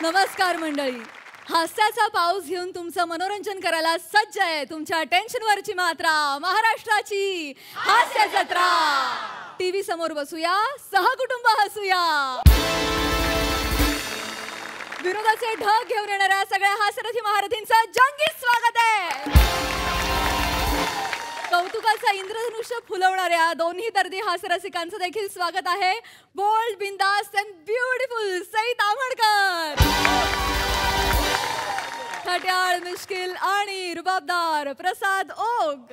नमस्कार मंडळी. हास्याचा पाऊस घेऊन तुमचं मनोरंजन करायला सज्ज आहे तुमच्या टेन्शनवरची मात्रा, महाराष्ट्राची हास्य जत्रा. टीव्ही समोर बसूया, सहकुटुंब हसूया. विनोदाचे ढग घेऊन येणाऱ्या सगळ्या हास्यरथी महारथींचं जंगी स्वागत आहे. कौतुकाचा इंद्रधनुष्य फुलवणाऱ्या दोन्ही दर्दी हास्यरसिकांचं देखील स्वागत आहे. बोल्ड, बिंदास अँड ब्युटिफुल सई ताम्हणकर. खट्याळ, मिश्किल आणि रुबाबदार प्रसाद ओग.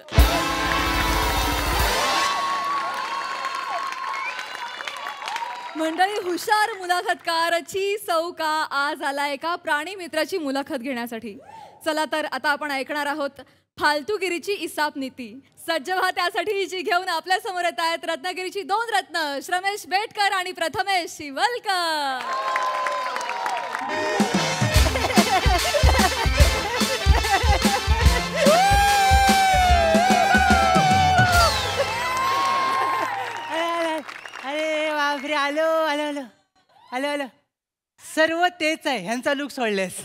मंडळी, हुशार मुलाखतकारची सौका आज आला एका प्राणी मित्राची मुलाखत घेण्यासाठी. चला तर आता आपण ऐकणार आहोत फालतूगिरीची इसाप नीती. सज्ज व्हा त्यासाठी, जी घेऊन आपल्या समोर येत आहेत रत्नागिरीची दोन रत्न, श्रमेश बेटकर आणि प्रथमेश शिवलकर. अरे बापरे, आलो आलो आलो आलो आलो. सर्व तेच आहे, ह्यांचा लुक सोडलेस.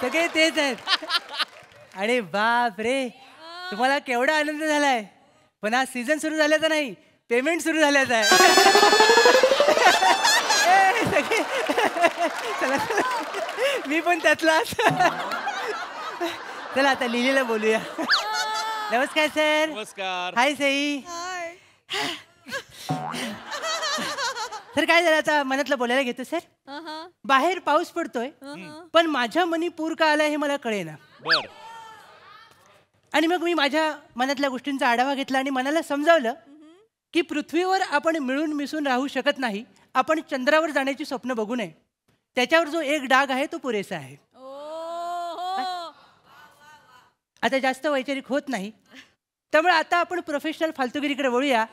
सगळे तेच आहेत. अरे बाप रे, तुम्हाला केवढा आनंद झालाय. पण आज सीझन सुरू झाल्याचा नाही, पेमेंट सुरू झाल्याचा आहे. मी पण त्यातलाच. चला आता लिलीला बोलूया. नमस्कार सर. नमस्कार. हाय सई. सर काय झालं, आता मनातलं बोलायला घेतो सर. बाहेर पाऊस पडतोय, पण माझ्या मनी पूर का आलाय हे मला कळेना. बर. आणि मग मी माझ्या मनातल्या गोष्टींचा आढावा घेतला आणि मनाला समजावलं की पृथ्वीवर आपण मिळून मिसळून राहू शकत नाही. आपण चंद्रावर जाण्याची स्वप्न बघू नये. त्याच्यावर जो एक डाग आहे तो पुरेसा आहे. आता जास्त वैचारिक होत नाही, त्यामुळे आता आपण प्रोफेशनल फालतूगिरीकडे वळूया.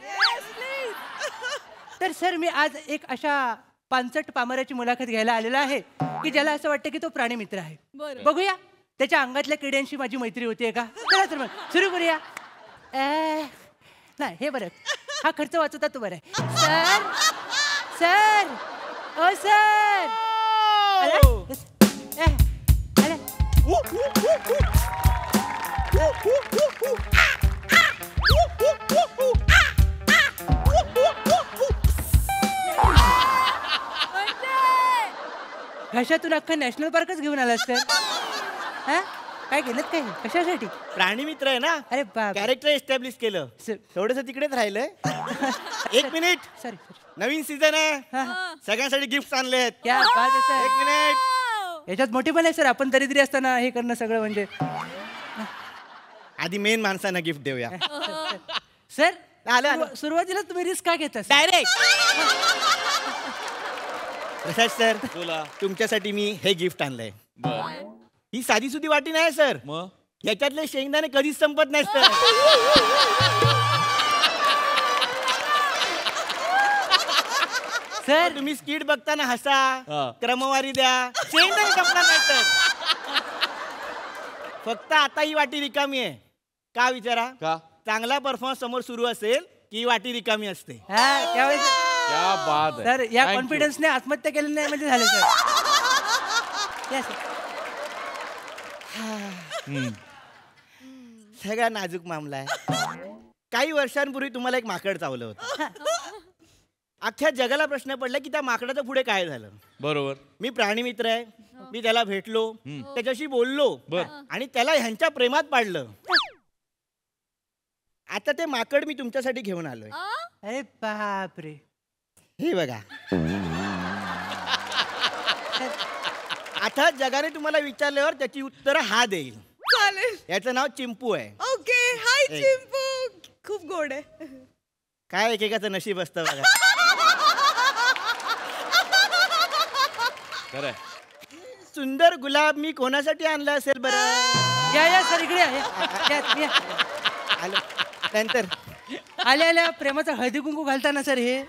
तर सर, मी आज एक अशा पानसट पामराची मुलाखत घ्यायला आलेला आहे की ज्याला असं वाटतं की तो प्राणी मित्र आहे. बघूया त्याच्या अंगातल्या किड्यांशी माझी मैत्री होतीये का. चला तर मग सुरू करूया. नाही, हे बरं, हा खर्च वाचवता तो बरं आहे. सर सर ओ सर. घशातून अख्खा नॅशनल पार्कच घेऊन आलास सर. हा, काय केलं काय, कशासाठी. प्राणी मित्र आहे ना. अरे बाप, कॅरेक्टर एस्टॅब्लिश केलं. थोडंसं तिकडेच राहिलंय. एक मिनिट. सॉरी. नवीन सीझन आहे, सगळ्यांसाठी गिफ्ट आणलेत. क्या बात आहे सर. एक मिनिट. याच्यात मोठी पण आहे सर. आपण दरिद्री असताना हे करणं सगळं म्हणजे. आधी मेन माणसांना गिफ्ट देऊया. सर आलं. सुरुवातीला तुम्ही रिस्क का घेता डायरेक्ट. प्रसाद सर, बोला. तुमच्यासाठी मी हे गिफ्ट आणलंय. बर. ही साधी सुधी वाटी नाही सर. मग याच्यातले शेंगदाणे कधीच संपत नाही सर. सर तुम्ही स्किट बघताना हसा, क्रमवारी द्या, शेंगदाणे संपणार नाही सर. फक्त आता ही वाटी रिकामी आहे का विचारा. का. चांगला परफॉर्मन्स समोर सुरू असेल की ही वाटी रिकामी असते. त्यावेळेस क्या बात आहे. सर या कॉन्फिडन्सने आत्महत्या केली नाही म्हणजे झालं सर. सगळा नाजूक मामला आहे. काही वर्षांपूर्वी तुम्हाला एक माकड चावलं होतं. अख्ख्या जगाला प्रश्न पडला की त्या माकडाचं पुढे काय झालं. बरोबर. मी प्राणी मित्र आहे, मी त्याला भेटलो, त्याच्याशी बोललो आणि त्याला ह्यांच्या प्रेमात पाडलं. आता ते माकड मी तुमच्यासाठी घेऊन आलोय. अरे बापरे, हे बघा. आता जगाने तुम्हाला विचारल्यावर त्याची उत्तर हा देईल. चालेल. याचं नाव चिंपू आहे. ओके. हाय चिंपू. खूप गोड आहे. काय एकेकाचं नशीब असतं बघा. खरंय. सुंदर गुलाब मी कोणासाठी आणला असेल बरं. या सर इकडे आलो. नंतर आल्या आल्या प्रेमाचा हळदी कुंकू घालताना सर हे.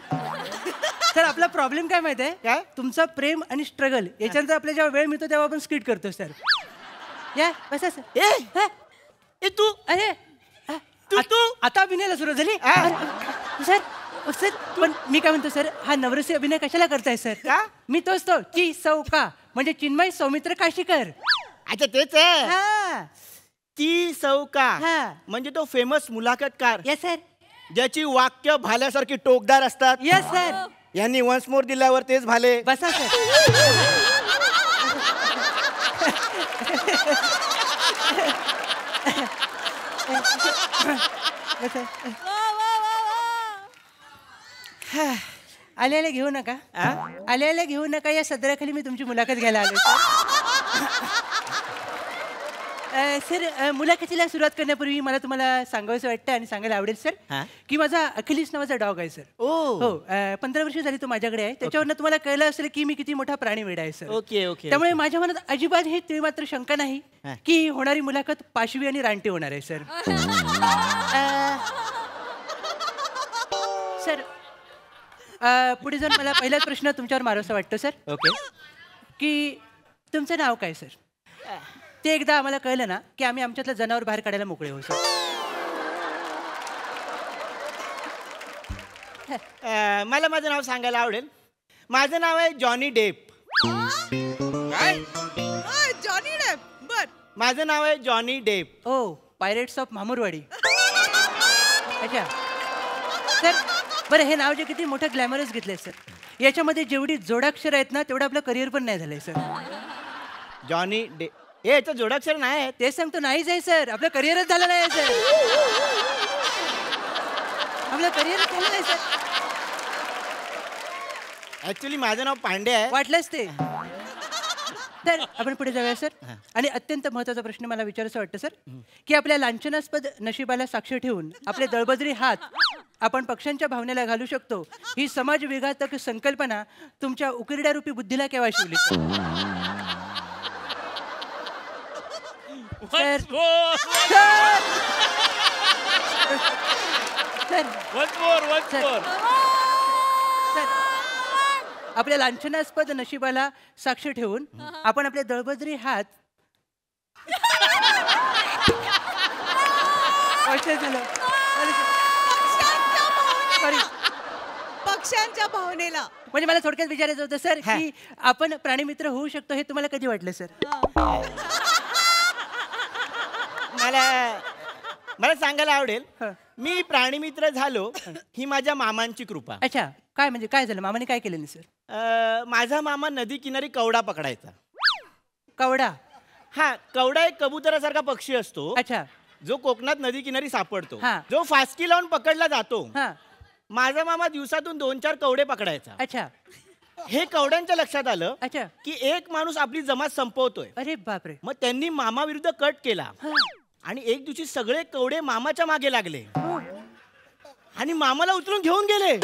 सर आपला प्रॉब्लेम काय माहिती आहे काय. तुमचा प्रेम आणि स्ट्रगल याच्यानंतर आपल्या जेव्हा वेळ मिळतो तेव्हा आपण स्किट करतो सर. या बसा सर. ए तू अरे तू आता अभिनयाला सुरू झाली. सर सर पण मी काय म्हणतो सर, हा नवरसी अभिनय कशाला करताय सर? का? मी तोच तो ची सौ का म्हणजे चिन्मय सौमित्र काशीकर. अच्छा तेच आहे. हा ती सौका हा. म्हणजे तो फेमस मुलाखतकार येस सर, ज्याची वाक्य भाल्यासारखी टोकदार असतात. Yes sir. यांनी वन्स मोर दिल्यावर तेच भाले. बसा सर. बसा. आल्याला घेऊ नका, आल्याला घेऊ नका, या सदराखाली मी तुमची मुलाखत घ्यायला आलो सर. मुलाखतीला सुरुवात करण्यापूर्वी मला तुम्हाला सांगावंसं वाटतं आणि सांगायला आवडेल सर हा? की माझा अखिलेश नावाचा डॉग आहे सर. हो 15 वर्ष झाली तो माझ्याकडे आहे. त्याच्यावरनं तुम्हाला कळलं असेल की मी किती मोठा प्राणीवेडा आहे सर. Okay okay. त्यामुळे माझ्या मनात अजिबात हे ते मात्र शंका नाही हा. की होणारी मुलाखत पाशवी आणि रानटी होणार आहे सर. सर पुढे जाऊन मला पहिलाच प्रश्न तुमच्यावर मारावासा वाटतो सर ओके. की तुमचं नाव काय सर? ते एकदा आम्हाला कळलं ना की आम्ही आमच्यातलं जनावर बाहेर काढायला मोकळे हो सर. मला माझं नाव सांगायला आवडेल. माझं नाव आहे जॉनी डेप. काय जॉनी डेप? बर. माझं नाव आहे जॉनी डेप. ओ पायरेट्स ऑफ मामुरवाडी. अच्छा सर बरं, हे नाव जे किती मोठं ग्लॅमरस घेतलंय सर, याच्यामध्ये जेवढी जोडाक्षर आहेत ना तेवढं आपलं करिअर पण नाही झालंय सर. जॉनी डेप हे याचं जोडाक्षर नाही आहेत. तेच सांगतो, नाहीच आहे सर, आपलं करिअरच झालं नाही सर. आपलं करिअरच झालं नाही सर. ऍक्च्युली माझं नाव पांडे आहे. वाटलंच ते. तर आपण पुढे जाऊया सर. आणि अत्यंत महत्त्वाचा प्रश्न मला विचारायचा वाटतं सर की आपल्या लांछनास्पद नशिबाला साक्ष ठेवून आपले दळबद्री हात आपण पक्षांच्या भावनेला घालू शकतो, ही समाज विघातक संकल्पना तुमच्या उकिरड्या रूपी बुद्धीला केव्हा शिवली सर? सर आपल्या लांछनास्पद नशिबाला साक्ष ठेवून आपण आपले दळबद्री हात सॉरी पक्ष्यांच्या भावनेला. म्हणजे मला थोडक्यात विचारायचं होतं सर की आपण प्राणीमित्र होऊ शकतो हे तुम्हाला कधी वाटलं सर? मला सांगायला आवडेल. हं. मी प्राणीमित्र झालो ही माझ्या मामांची कृपा. अच्छा काय म्हणजे काय झालं, मामाने काय केलं नाही सर? माझा मामा नदी किनारी कवडा पकडायचा. कवडा? हा, कवडा एक कबुतरासारखा पक्षी असतो अच्छा जो कोकणात नदी किनारी सापडतो, हा. जो फासकी लावून पकडला जातो. हा माझा मामा दिवसातून 2-4 कवडे पकडायचा. अच्छा हे कवड्यांच्या लक्षात आलं अच्छा. की एक माणूस आपली जमात संपवतोय. अरे बापरे. मग त्यांनी मामा विरुद्ध कट केला हा. आणि एक दिवशी सगळे कवडे मामाच्या मागे लागले हो. आणि मामाला उचलून घेऊन गेले.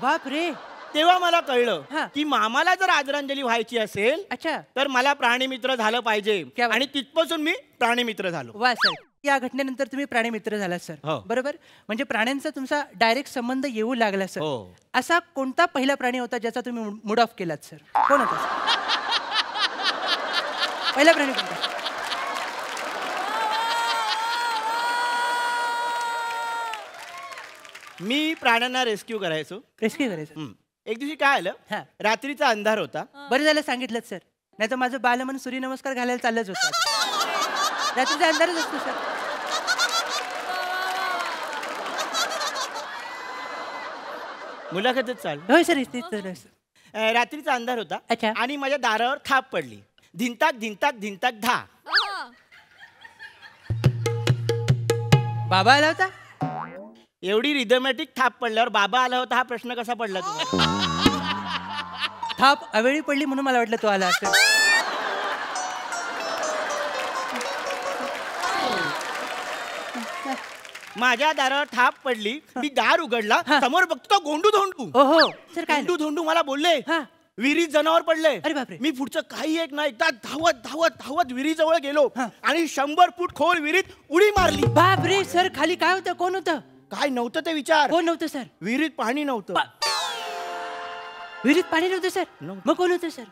बापरे. तेव्हा मला कळलं हा. की मामाला जर आदरांजली व्हायची असेल अच्छा तर मला प्राणीमित्र झालं पाहिजे. क्या बात. आणि तिथपासून मी प्राणीमित्र झालो. वा सर, या घटनेनंतर तुम्ही प्राणीमित्र झालात सर. हो. बरोबर, म्हणजे प्राण्यांचा तुमचा डायरेक्ट संबंध येऊ लागला सर. हो. असा कोणता पहिला प्राणी होता ज्याचा तुम्ही मूड ऑफ केलात सर? कोण होता सर? पहिला प्राणी कोणता? मी प्राण्यांना रेस्क्यू करायचो. रेस्क्यू करायचं. एक दिवशी काय आलं, हा. रात्रीचा अंधार होता. बरं झालं सांगितलं सर, नाही तर माझं बालमन सूर्यनमस्कार घालायला चाललंच होतं. रात्रीचा अंधारच असतो सर. मुलाखतच चालू. होय सर. रात्रीचा अंधार होता अच्छा. आणि माझ्या दारावर थाप पडली. धिंताक धिंताक धिंताक धा. बाबा आला होता? एवढी रिदमॅटिक थाप पडल्यावर बाबा आला होता हा प्रश्न कसा पडला तुम्हाला? थाप अवेळी पडली म्हणून मला वाटलं तो आला असेल. माझ्या दारावर थाप पडली. मी दार उघडला. हा. समोर बघतो गोंडू धोंडू. ओहो सर काय? गोंडू धोंडू मला बोलले हा. विहिरीत जनावर पडले. अरे बापरे. मी पुढचं काही एक ना एकदा धावत धावत धावत विहिरीजवळ गेलो हा. आणि 100 फूट खोल विहिरीत उडी मारली. बापरे सर, खाली काय होतं? कोण होतं? काय नव्हतं ते विचार. कोण नव्हतं सर? विहिरीत पाणी नव्हतं. विहिरीत पाणी नव्हतं सर? नव्हतं. मग कोण होतं सर?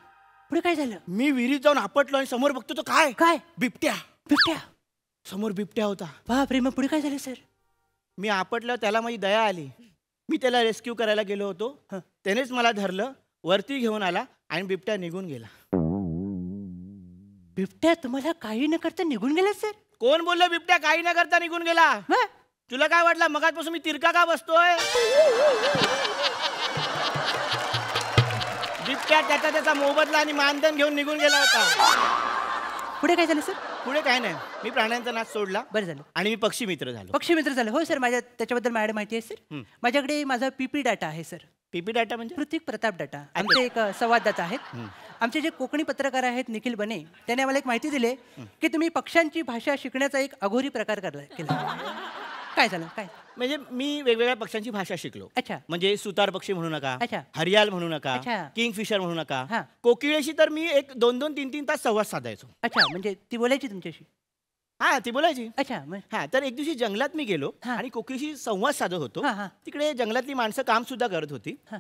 पुढे काय झालं? मी विहिरीत जाऊन आपटलो आणि समोर बघतो तो काय काय? बिबट्या. बिबट्या? समोर बिबट्या होता. बापरे, मग पुढे काय झालं सर? मी आपटलं, त्याला माझी दया आली. मी त्याला रेस्क्यू करायला गेलो होतो. हं. त्यानेच मला धरलं, वरती घेऊन आला आणि बिबट्या निघून गेला. बिबट्या तुम्हाला काही न करता निघून गेला सर? कोण बोललं बिबट्या काही न करता निघून गेला? हं? तुला काय वाटलं मगाचपासून मी तिरका का बसतोय? बिबट्या त्याचा मोबदला आणि मानधन घेऊन निघून गेला होता. पुढे काय झालं सर? पुढे काय नाही, मी प्राण्यांचा नाच सोडला बरं झालं. आणि मी पक्षी मित्र झालो. पक्षी मित्र झालं. हो सर, त्याच्याबद्दल माझ्याकडे माहिती आहे सर. हं. माझ्याकडे माझा पीपी डाटा आहे सर. पीपी डाटा म्हणजे? पृथ्वी प्रताप डाटा. आमचे एक संवाददाता आहेत. आमचे जे कोकणी पत्रकार आहेत निखिल बने, त्याने आम्हाला एक माहिती दिली की तुम्ही पक्ष्यांची भाषा शिकण्याचा एक अघोरी प्रकार केला. काय झालं काय? म्हणजे मी वेगवेगळ्या पक्ष्यांची भाषा शिकलो. अच्छा. म्हणजे सुतार पक्षी म्हणू नका, अच्छा. हरियाल म्हणू नका, अच्छा. किंगफिशर म्हणू नका. हां. कोकिळेशी तर मी एक 2-2, 3-3 तास संवाद साधायचो. अच्छा, म्हणजे ती बोलायची तुमच्याशी? हा, ती बोलायची. अच्छा. हा, तर एक दिवशी जंगलात मी गेलो हां. आणि कोकिळीशी संवाद साधत होतो. हां, हां. तिकडे जंगलातली माणसं काम सुद्धा करत होती. हां.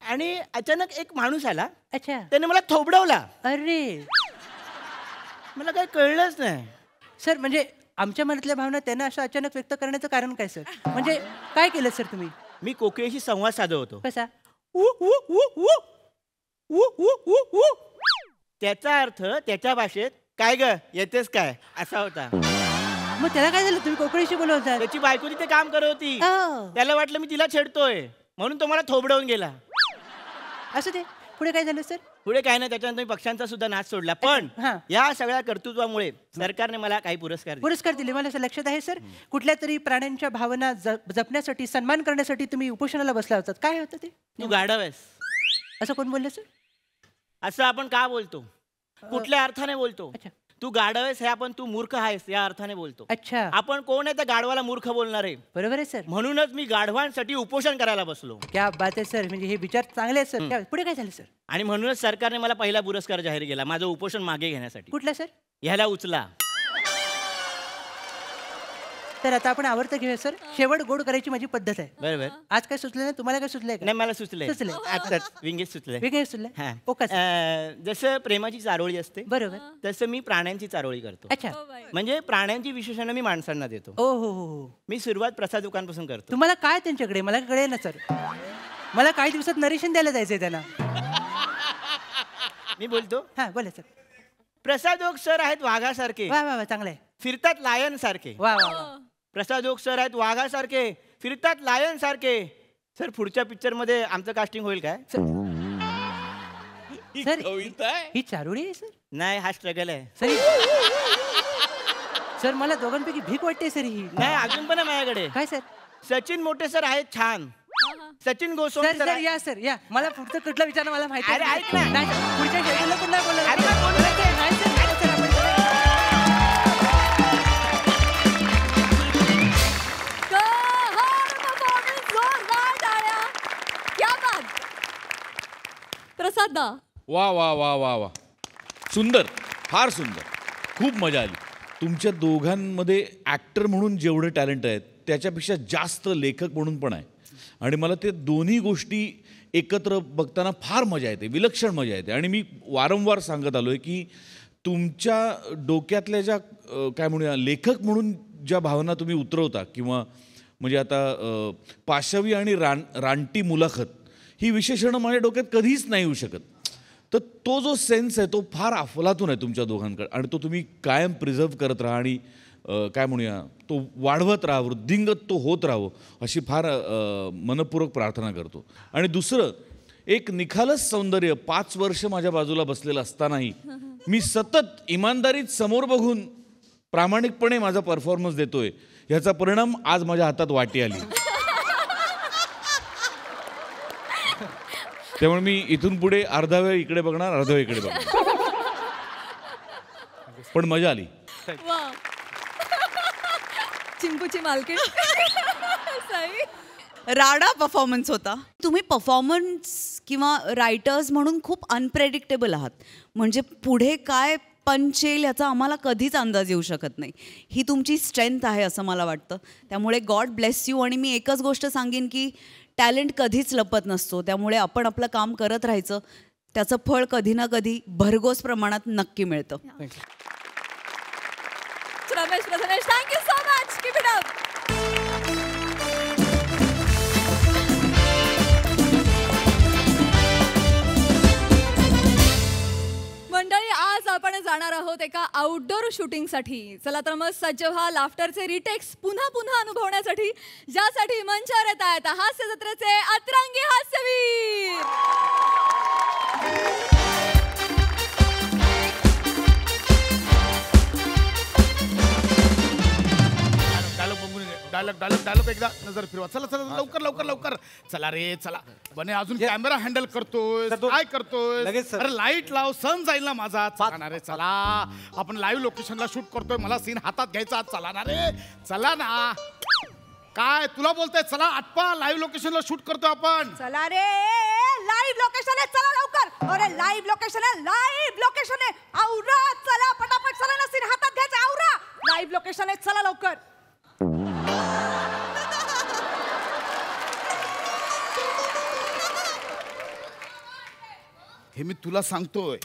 आणि अचानक एक माणूस आला, अच्छा. त्याने मला थोबडवला. अरे मला काही कळलंच नाही. सर, म्हणजे आमच्या मनातल्या भावना त्यांना असं अचानक व्यक्त करण्याचं कारण काय सर? म्हणजे काय केलं सर तुम्ही? मी कोकिळेशी संवाद साधत होतो. कसा? त्याचा अर्थ त्याच्या भाषेत काय ग येतेस काय असा होता. मग त्याला काय झालं? तुम्ही कोकणीशी बोलवतात? त्याची बायको तिथे काम करत होती. अं, त्याला वाटलं मी तिला छेडतोय म्हणून तो मला थोबडवून गेला. असं ते. पुढे काय झालं सर? पुढे काय नाही, त्याच्यानंतर मी पक्ष्यांचा सुद्धा नाच सोडला. पण हां. या सगळ्या कर्तृत्वामुळे सरकारने मला काही पुरस्कार दिले. पुरस्कार दिले. मला असं लक्षात आहे सर. कुठल्या तरी प्राण्यांच्या भावना जपण्यासाठी, सन्मान करण्यासाठी तुम्ही उपोषणाला बसला होतात. काय होतं ते? तू गाढव आहेस असं कोण बोललं सर? असं आपण का बोलतो? कुठल्या अर्थाने बोलतो? अच्छा. तू गाढव आहेस हे आपण तू मूर्ख आहेस या अर्थाने बोलतो. अच्छा, आपण कोण आहे त्या गाढवाला मूर्ख बोलणार आहे? बरोबर आहे सर. म्हणूनच मी गाढवांसाठी उपोषण करायला बसलो. क्या बात आहे सर. म्हणजे हे विचार चांगले आहेत सर. पुढे काय झालं सर? आणि म्हणूनच सरकारने मला पहिला पुरस्कार जाहीर केला माझं उपोषण मागे घेण्यासाठी. कुठला सर? ह्याला उचला. तर आता आपण आवर्त घेऊया सर. शेवट गोड करायची माझी पद्धत आहे. बरोबर. आज काय सुचलं नाही? तुम्हाला काय सुचलंय का? नाही, मला सुचलंय. सुचलंय. आताच विंगेत सुचलंय. वेगळे सुचलंय? हा. ओका सर. जसं प्रेमाची चारोळी असते बरोबर. तसं मी प्राण्यांची चारोळी करतो. अच्छा. म्हणजे प्राण्यांची विशेषणं मी माणसांना देतो. ओ हो हो हो. मी सुरुवात प्रसादुकांपासून करतो. तुम्हाला काय त्यांच्याकडे? मला कळेल ना सर. मला काही दिवसात नरेशन द्यायला जायचंय त्यांना. मी बोलतो. हा, बोला सर. प्रसादोक सर आहेत वाघासारखे, वा वा वा, चांगलं आहे. फिरतात लायन सारखे. वा वा वा. प्रसादोक सर आहेत वाघासारखे, फिरतात लायन सारखे. सर, पुढच्या पिक्चर मध्ये आमचं कास्टिंग होईल काय? सर, ही चारोळी आहे सर? नाही, हा स्ट्रगल आहे. सर सर, मला दोघांपैकी भीक वाटते सर ही. नाही, अजून पण आहे माझ्याकडे. काय सर? सचिन मोठे सर आहेत छान. सचिन गोस्वामी सर सर या सर या. मला पुढचं कुठलं विचार मला माहिती अरे, ऐक ना. नाही, पुढच्या शेड्यूलला पण नाही बोलणार. अरे, नाही बोलणार. नाही सर, नाही सर, आपण जोरदार टाळ्या. क्या बात. प्रसाद दा. वा वा वा वा वा, सुंदर, फार सुंदर, खूप मजा आली. तुमच्या दोघांमध्ये ॲक्टर म्हणून जेवढं टॅलेंट आहे त्याच्यापेक्षा जास्त लेखक म्हणून पण आहे. आणि मला ते दोन्ही गोष्टी एकत्र बघताना फार मजा येते, विलक्षण मजा येते. आणि मी वारंवार सांगत आलो आहे की तुमच्या डोक्यातल्या ज्या काय म्हणूया लेखक म्हणून ज्या भावना तुम्ही उतरवता, किंवा म्हणजे आता पाशवी आणि रानटी मुलाखत ही विशेषणं माझ्या डोक्यात कधीच नाही येऊ शकत. तर तो जो सेन्स आहे तो फार अफलातून आहे तुमच्या दोघांकडे, आणि तो तुम्ही कायम प्रिझर्व करत राहा आणि काय म्हणूया तो वाढवत राहा, वृद्धिंगत तो होत राहावं अशी फार मनपूर्वक प्रार्थना करतो. आणि दुसरं, एक निखालस सौंदर्य 5 वर्ष माझ्या बाजूला बसलेलं असतानाही मी सतत इमानदारीत समोर बघून प्रामाणिकपणे माझा परफॉर्मन्स देतोय, ह्याचा परिणाम आज माझ्या हातात वाटी आली. त्यामुळे मी इथून पुढे अर्धा वेळ इकडे बघणार, अर्धा वेळ इकडे बघणार. पण मजा आली. वा. चिंपूची मालकीण. सई. राडा परफॉर्मन्स होता. तुम्ही परफॉर्मन्स किंवा रायटर्स म्हणून खूप अनप्रेडिक्टेबल आहात. म्हणजे पुढे काय पंच येईल याचा आम्हाला कधीच अंदाज येऊ शकत नाही. ही तुमची स्ट्रेंथ आहे असं मला वाटतं. त्यामुळे गॉड ब्लेस यू. आणि मी एकच गोष्ट सांगेन की टॅलेंट कधीच लपत नसतो. त्यामुळे आपण आपलं काम करत राहायचं, त्याचं फळ कधी ना कधी भरघोस प्रमाणात नक्की मिळतं. Ramesh Prathamesh, thank you so much. Keep it up. Outdoor शूटिंगसाठी. चला तर मग सज्ज व्हा लाफ्टरचे रिटेक्स पुन्हा पुन्हा अनुभवण्यासाठी, ज्यासाठी मंचावर येत आहेत हास्य जत्रेचे अतरंगी हास्यवीर. डायलॉग एकदा नजर फिरवा. चला चला लवकर लवकर लवकर चला रे चला. बने अजून कॅमेरा हँडल करतोय काय करतोय. अरे लाईट लाव, सन जाईल ना माझा. चला रे चला, आपण लाईव्ह लोकेशनला शूट करतोय, मला सीन हातात घ्यायचा. चला ना रे चला ना. काय तुला बोलतोय चला आटपा, लाईव्ह लोकेशनला शूट करतोय आपण. चला रे लाईव्ह लोकेशन आहे, चला लवकर. अरे लाईव्ह लोकेशन आहे, लाईव्ह लोकेशन आहे. आवरा चला पटापट, चला ना सीन हातात घ्यायचा. आवरा लाईव्ह लोकेशन आहे, चला लवकर. हे मी तुला सांगतोय,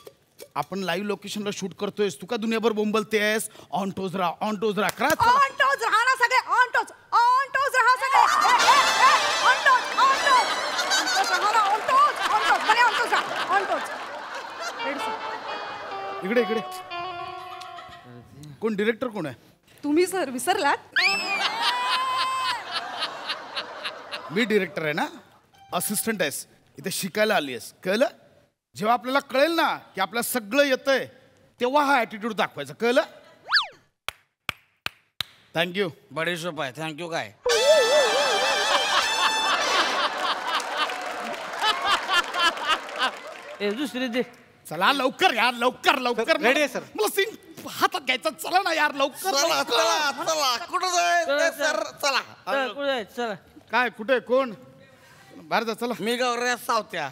आपण लाईव्ह लोकेशनला शूट करतोय, तू का दुनियाभर बोंबलतेस. ऑन टोज राहा, ऑन टोज राहा. करा ऑन टोज राहा ना सगळे, ऑन टोज राहा सगळे. ऑन टोज राहा ना, ऑन टोज बरे, ऑन टोज राहा, ऑन टोज. इकडे इकडे. कोण डिरेक्टर कोण आहे. तुम्ही सर विसरलात. मी डिरेक्टर आहे ना, असिस्टंट आहेस, इथे शिकायला आली आहेस, कळलं. जेव्हा आपल्याला कळेल ना की आपल्याला सगळं येतंय, तेव्हा हा ॲटिट्यूड दाखवायचा, कळलं. थँक्यू. बडे सोप आहे. थँक्यू काय. दुसरी दे. चला लवकर यार, लवकर लवकर. रेडी आहे, सर. मला सीन हातात घ्यायचा. चला ना यार लवकर. चला चला चला कुठं जाय सर. चला चला काय कुठे कोण बाहेर जा. चला मी गौऱ्या सावत्या.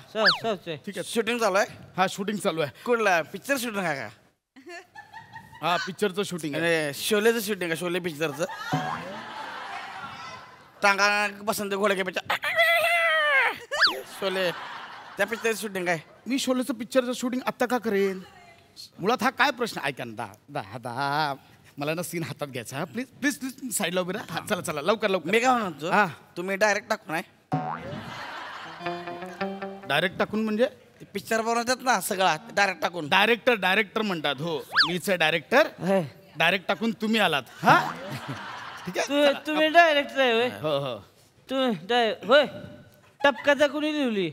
ठीक आहे. शूटिंग चालू आहे. हा शूटिंग चालू आहे. कुठला पिक्चर शूटिंग आहे का. हा पिक्चरचं शूटिंग आहे. अरे शोलेचं शूटिंग आहे. शोले पिक्चरचं. टांगा बसंत घोडे के पिक्चर. शोले त्या पिक्चरचं शूटिंग आहे. मी शोलेचं पिक्चरचं शूटिंग आत्ता का करेन. मुळात हा काय प्रश्न. ऐका ना दहा मला ना सीन हातात घ्यायचा. प्लीज प्लीज प्लीज साईडला उभे राहा. चला चला लवकर लवकर. मी काय म्हणतो हा. तुम्ही डायरेक्ट टाकून आहे. डायरेक्ट टाकून म्हणजे पिक्चर बनवतात ना सगळा डायरेक्ट टाकून. डायरेक्टर म्हणतात. हो मीच आहे डायरेक्टर. डायरेक्ट टाकून तुम्ही आलात. हा ठीक आहे. तुम्ही डायरेक्टर आहे होय. हो हो. तुम्ही होय. टपकाचा कोणी लिहिली.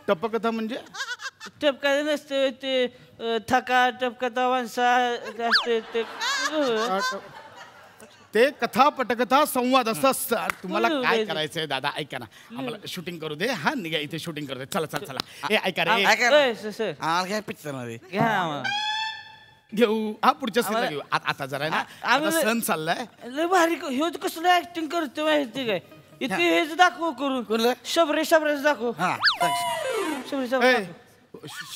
टपकथा म्हणजे टपकाचं नसते ते. थका टपकथा माणसा असते ते. ते कथा पटकथा संवाद असं असतं. तुम्हाला बोलू काय दे. करायचंय दादा ऐका ना. आम्हाला शूटिंग करू दे. हा निघा इथे शूटिंग करू दे. चला चला चला. ए ऐका रे. सर आम्हाला काय पिक्चर मध्ये घ्या आम्हाला. घेऊ. हा पुढच्या सीनला घेऊ. आता जरा आहे ना, आता सण चाललाय. लय भारी ह्यो कसलं ऍक्टिंग करतो माहिती काय. इतके हेच दाखव करून. कोणलं? शबरेच दाखव. हा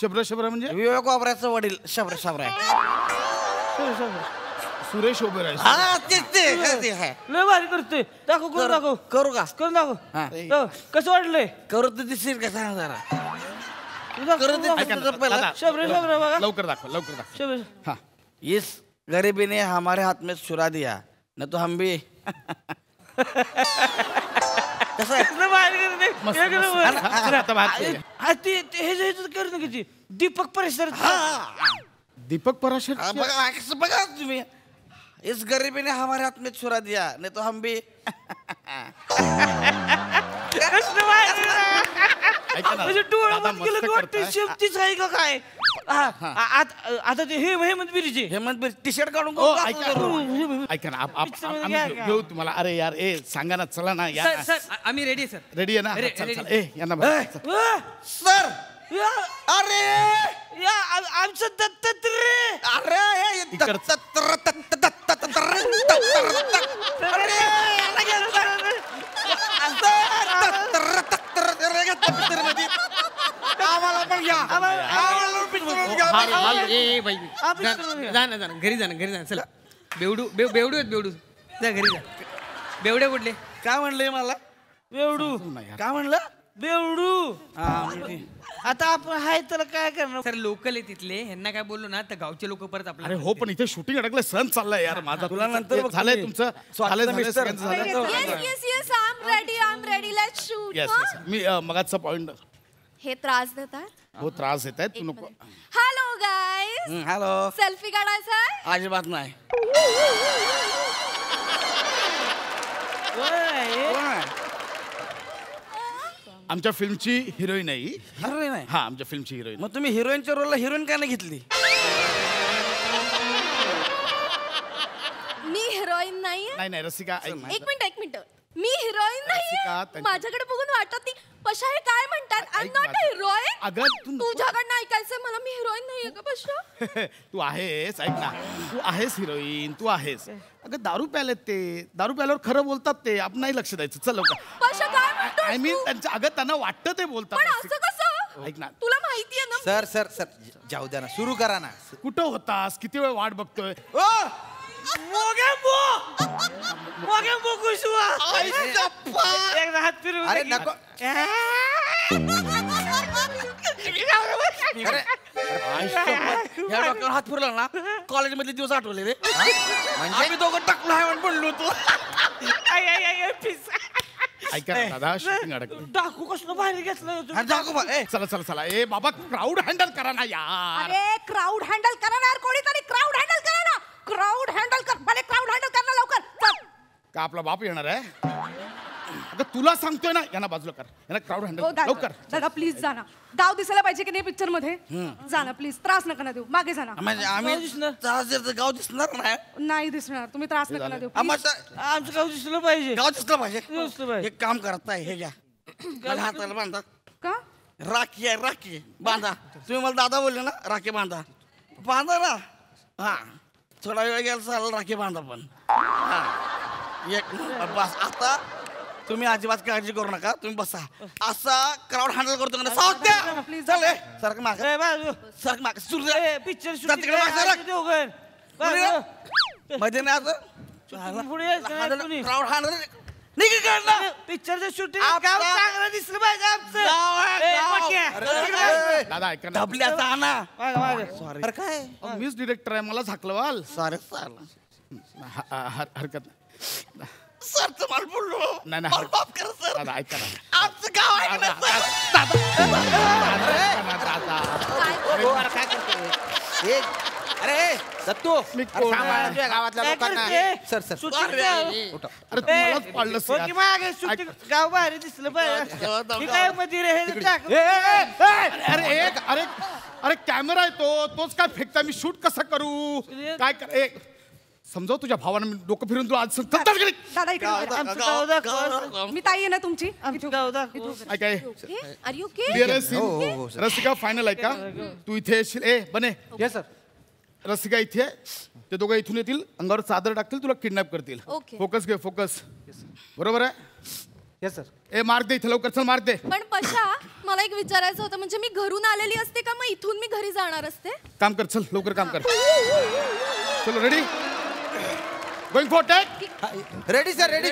शबरे ए, शब्र म्हणजे विवेक वाबऱ्याचं वडील शबरे शबरे. सुरेश ओबेरॉय. हा ते आहे. लय भारी करतोय. दाखव करून दाखव. करू का. करून दाखव. हा. हो, कसं वाटलंय. करू तर दिसेल का सांग जरा. करून दे. ऐका ना, पहिला. दादा, शबरे बघा. लवकर दाखव लवकर दाखव. शबरे. हा इस गरीबी ने हमारे हाथ में छुरा दिया न तो हम भी. कसं आहे. लय भारी करतोय. मस्त, एक मस्त. नंबर. चला, आता बाहेर खेळूया. हा, हे कर ना किती. दीपक परिसर. दीपक पराशर. हा, बघा कसं बघा तुम्ही. इस गरीबी ने हमारे हाथ में छुरा दिया नहीं तो हम भी. ऐका ना, म्हणजे डोळा दादा बंद मस्त केलं की वाटतं करताय. शेपटीच आहे का काय. आता ते हे हेमंत बिरीचे. हेमंत टी शर्ट काढून ओ, करू ऐका का? ऐका ना Picture मध्ये आम्ही घ्या का? घेऊ तुम्हाला. अरे यार ए सांगा ना. चला ना या. सर आम्ही रेडी सर. रेडी आहे ना. रे- चल ready. चल. ए यांना बघ. सर या- अरे या आमचं दत्तात्रय. अरे हे इकडचं. अरे याला गेलं सर. पिक्चर मध्ये आम्हाला पण घ्या. आम्हाला पण पिक्चर मध्ये घ्या. ए बाई जा ना घरी जा ना चला. बेवडू आहेत बेवडू. जा घरी जा. बेवडे कुठले. काय म्हणले मला. बेवडू. काय म्हणलं. बेवडू. आता आपण हाय त्याला काय करणार. सर लोकल आहे तिथले. ह्यांना काय बोललो ना तर गावचे लोक परत अरे आपल्याला. हो पण इथे शूटिंग अडकलं. सण चाललाय यार माझा. तुला नंतर बघतो झालंय मी. तुमचं. स्वागत झालंय मिस्टर. सगळ्यांचं झालं. yes, I'm ready. Let's shoot. Yes, huh? yes. Me मगाचा point. हे त्रास देतात. हो त्रास देत आहे तू नको. Hello guys, hello. सेल्फी काढायचा आहे? अजिबात नाही. आमच्या फिल्मची हिरोईन आहे ही. हिरोईन आहे. हा, आमच्या फिल्मची हिरोईन. मग तुम्ही हिरोईनच्या रोलला हिरोईन का नाही घेतली? मी हिरोईन नाहीये. नाही रसिका ऐक. एक मिनिट, मी हिरोईन रसिका, नाहीये. माझ्याकडे बघून वाटत नाही. पशा हे काय म्हणतात? I am not a heroine. अगं तुझ्याकडनं ऐकायचं मला. मी हिरोईन नाहीये का पशा? तू आहेस, ऐक ना, तू आहेस हिरोईन, तू आहेस. अगं दारू प्यायलेत ते, दारू प्यायल्यावर खरं बोलतात ते, आपण नाही लक्ष द्यायचं. चल लवकर. पशा काय म्हणतोस आय मीन तू? त्यांच्या, अगं त्यांना वाटतं ते बोलतात. पण असं कसं? ऐक ना. तुला माहितीये ना. सर सर सर जाऊ द्या ना, सुरू करा ना. कुठं होतास? किती वेळ वाट बघतोय? एकदा हात फिरवून अरे दे. नको. ह्या डॉक्टर हात फिरला ना, कॉलेजमधले दिवस आठवले रे. आम्ही दोघं टाकलो आहे म्हणून पडलो होतो. आय, आय, आय, पिस. ऐका ना दादा, शूटिंग अडकलं. डाकू कसलं बाहेर घेतलं चला चला चला. ए बाबा, क्राऊड हँडल करा ना यार. अरे क्राऊड हँडल करा ना यार, कोणीतरी क्राऊड हँडल करा ना. क्राऊड हँडल कर, मला क्राऊड हँडल कर ना लवकर. चल. का आपला बाप येणार आहे? अगं तुला सांगतोय ना, यांना बाजूला कर, यांना क्राऊड हो, हँडल दादा लवकर. दादा प्लीज जा ना. डाव दिसायला पाहिजे की नाही पिक्चर मध्ये. जा ना प्लीज, त्रास नका ना देऊ. मागे जा ना. म्हणजे आम्ही त्रास देतो, गाव दिसणार नाही. नाही दिसणार, तुम्ही त्रास नका ना देऊ. आमचं गाव दिसलं पाहिजे. गाव दिसलं पाहिजे. एक काम करत आहे, हे घ्या, मला हाताला बांधा. का? राखी आहे, राखी बांधा. तुम्ही मला दादा बोलले ना, राखी बांधा. बांधा ना. हा, थोडा वेळ गेला चालेल, राखी बांधा पण. हा, एक बस. आता तुम्ही अजिबात काळजी करू नका, तुम्ही बसा. असा क्राऊड हँडल करतो ना, सावध द्या. प्लीज चल सारखं माग, सारखं माग. सुरू पिक्चर मध्ये नाही आता क्राऊड हँडल पिक्चरचं शूटिंग चांगलं दिसलं पाहिजे आमचं. दादा ऐका ना, ढबल्याचा आणा. अरे काय मीच डिरेक्टर आहे, मला झाकलवाल. Sorry sir. हरकत नाही. सर तुम्हाला बोललो. नाही मला माफ करा सर. दादा ऐका ना. आमचं गाव आहे ना ए, अरे दत्तू, अरे सांभाळ तुझ्या गावातल्या लोकांना. सर सर अरे तू मलाच पाडलंस यार. मागे शूटिंग गाव बाहेर दिसलं पाहिजे. हे काय मध्ये रे, हे टाक. अरे एक अरे अरे कॅमेरा आहे तोच काय फेकता, मी शूट कसं करू? काय कर, समजाव तुझ्या भावानं, मी डोकं फिरून तू आज दादा इकडे बघा. आमचं गाव दाखव. मी ताई आहे ना तुमची. आमचं गाव दाखव. काय आर यू ओके? क्लिअर आहे? रसिका फायनल आहे का? तू इथे येशील. बने. Yes sir. रसिका इथे आहे. ते दोघं इथून येतील, अंगावर चादर टाकतील, तुला किडनॅप करतील. Okay. फोकस घे, फोकस. बरोबर आहे? Yes sir. मार्क दे इथे, लवकर चल, मार्क दे. पण पशा, मला एक विचारायचं होतं, म्हणजे मी घरून आलेली असते का, मग इथून मी घरी जाणार असते? काम कर, चल लवकर काम कर. चलो ready, going for take. Ready sir, ready.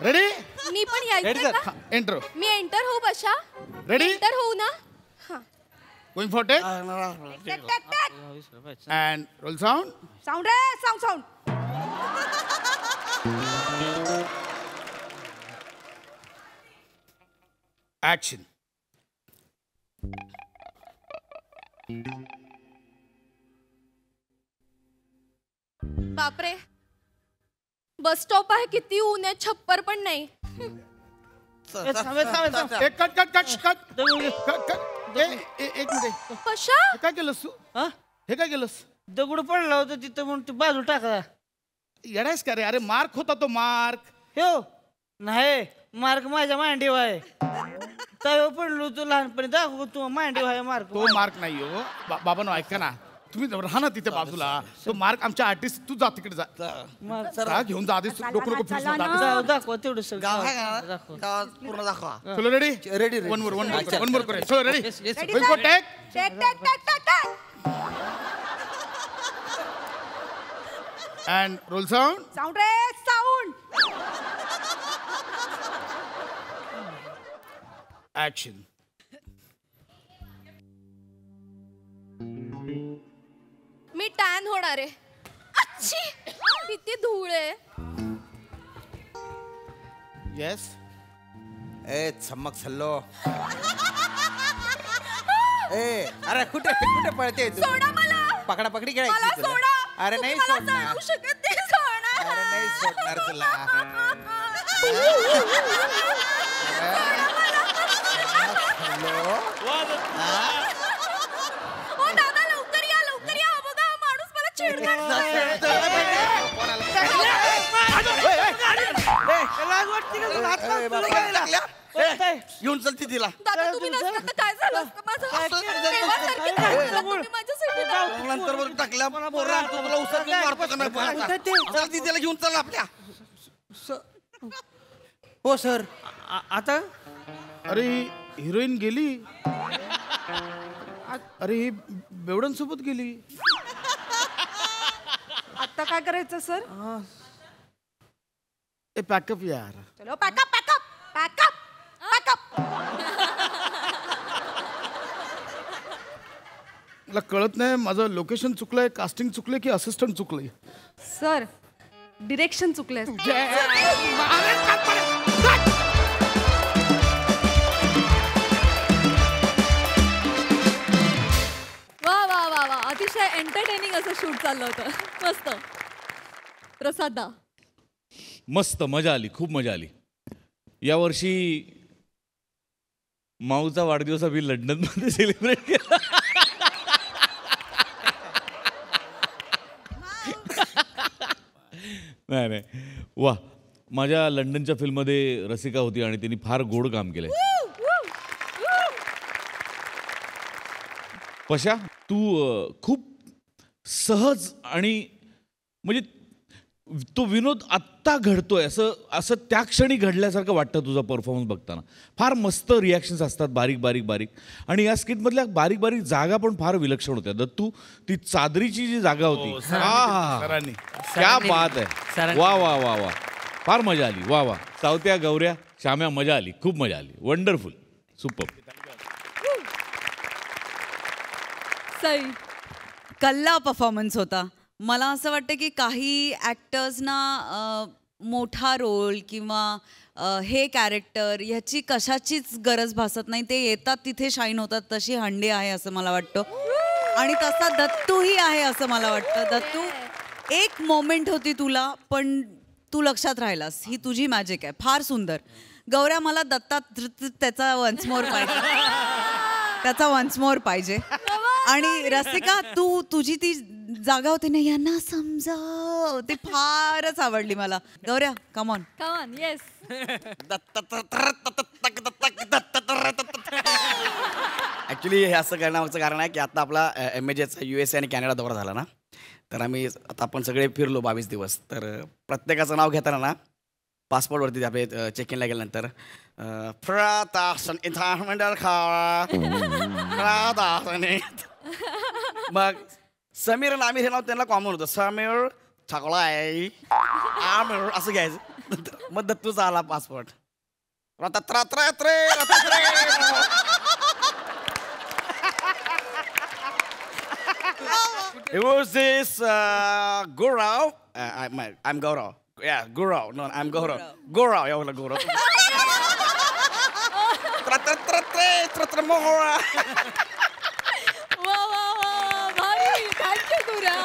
Ready. मी पण यायचं का? एंटर. मी एंटर होऊ पशा? रेडी. एंटर होऊ ना? हा. Going for take. Take take take. And roll sound. Sound रे, साऊंड साऊंड. ऍक्शन. बापरे, बस स्टॉप आहे, किती ऊन आहे, छप्पर पण नाही. Cut cut cut cut cut. एक मिनिट. पशा, हे काय केलंस तू? हे काय केलंस? दगड पडला होता तिथं म्हणून तू बाजू टाकला. येडायस का रे? अरे मार्क होता तो, मार्क. हो नाही, मार्क माझ्या मांडीवर आहे. तव पडलो तू लहानपणी, दाखव तू मांडीवर आहे मार्क. तो मार्क नाही हो. बाबांनो ऐका ना, तुम्ही राहा ना तिथे बाजूला. तो मार्क आमच्या आर्टिस्ट, तू जा तिकडे जा. जा घेऊन जा, आधीच डोकं नको फिरवू. दाखवा तेवढं सर. गाव आहे का? गावात पूर्ण दाखवा. चलो रेडी. रेडी. वन मोर करे. चलो ready. Ready, going for sir? Take. Take take take take take. And roll sound. Sound रे, साऊंड. ऍक्शन. मी टॅन होणार आहे. अच्छी, किती धूळ आहे. येस. ए चमक सल्लो. ए अरे कुठे कुठे पळते तू? सोडा मला. पकडा पकडी मला खेळायची तुला. सोडा. अरे नाही तुम्ही मला सोडणार. सोडू शकत नाही, सोडणार. अरे नाही सोडणार तुला. ओ दादा लवकर या, लवकर या. बघा हा माणूस मला चिडवतोय. घेऊन चलती तिला दादा तुम्ही नसता तर काय झालं असतं माझं? देवासारखी काय केलं तुम्ही माझ्यासाठी दादा? नंतर वर टाकल्या पोरा तुला उसर मारतो का नाही पोराचा? चलती तिला घेऊन चल आपल्या. हो सर. आता अरे हिरोईन गेली. अरे ही बेवड्यांसोबत गेली. आता काय करायचं सर? ए पॅकअप यार. चलो पॅकअप पॅकअप पॅकअप पॅकअप. मला कळत नाही माझं लोकेशन चुकलंय, कास्टिंग चुकलंय की असिस्टंट चुकलंय. सर डिरेक्शन चुकलंय. वा वा वा वा, अतिशय एंटरटेनिंग असं शूट चाललं होतं. मस्त. प्रसादा. मस्त, मजा आली, खूप मजा आली. यावर्षी माऊचा वाढदिवस आम्ही लंडनमध्ये सेलिब्रेट केला. नाही नाही, वा. माझ्या लंडनच्या फिल्ममध्ये रसिका होती आणि तिने फार गोड काम केलंय. पशा, तू खूप सहज आणि म्हणजे तो विनोद आत्ता घडतोय असं असं त्या क्षणी घडल्यासारखं वाटतं तुझा परफॉर्मन्स बघताना. फार मस्त रिॲक्शन्स असतात, बारीक बारीक बारीक. आणि या स्किटमधल्या बारीक बारीक जागा पण फार विलक्षण होत्या. दत्तू, ती चादरीची जी जागा होती, सरांनी क्या बात आहे. वा वा वा वा, फार मजा आली. वा वा. सावत्या, गौऱ्या, श्याम्या, मजा आली, खूप मजा आली. Wonderful, super. सई. कल्ला परफॉर्मन्स होता. मला असं वाटतं की काही ॲक्टर्सना मोठा रोल किंवा हे कॅरेक्टर ह्याची कशाचीच गरज भासत नाही. ते येतात तिथे शाईन होतात. तशी हंडी आहे असं मला वाटतं. आणि तसा दत्तूही आहे असं मला वाटतं. दत्तू, एक मोमेंट होती तुला, पण तू लक्षात राहिलास. ही तुझी मॅजिक आहे. फार सुंदर. गौऱ्या, मला दत्तात त्याचा वन्स मोर पाहिजे. त्याचा वन्स मोर पाहिजे. आणि रसिका, तुझी ती जागा होती ना, यांना समजाव, ती फारच आवडली मला. गौऱ्या, कम ऑन. येस. ॲक्च्युली हे असं करण्यामागचं कारण आहे की आता आपला MAJचा USA आणि कॅनडा दौरा झाला ना, तर आम्ही आता आपण सगळे फिरलो 22 दिवस. तर प्रत्येकाचं नाव घेताना ना, पासपोर्टवरती आपले चेक इनला गेल्यानंतर मग समीर आणि आमिर हे नाव त्यांना कॉमन होतं. समीर छकलाय आमिर असं घ्यायचं. मग दत्तूचा आला passport. It was this Gaurav. I'm Gaurav. Yeah, Gaurav. No, I'm Gaurav. Gaurav. Yeah, Gaurav. वा वा वा, भारी. थँक्यू गुरा.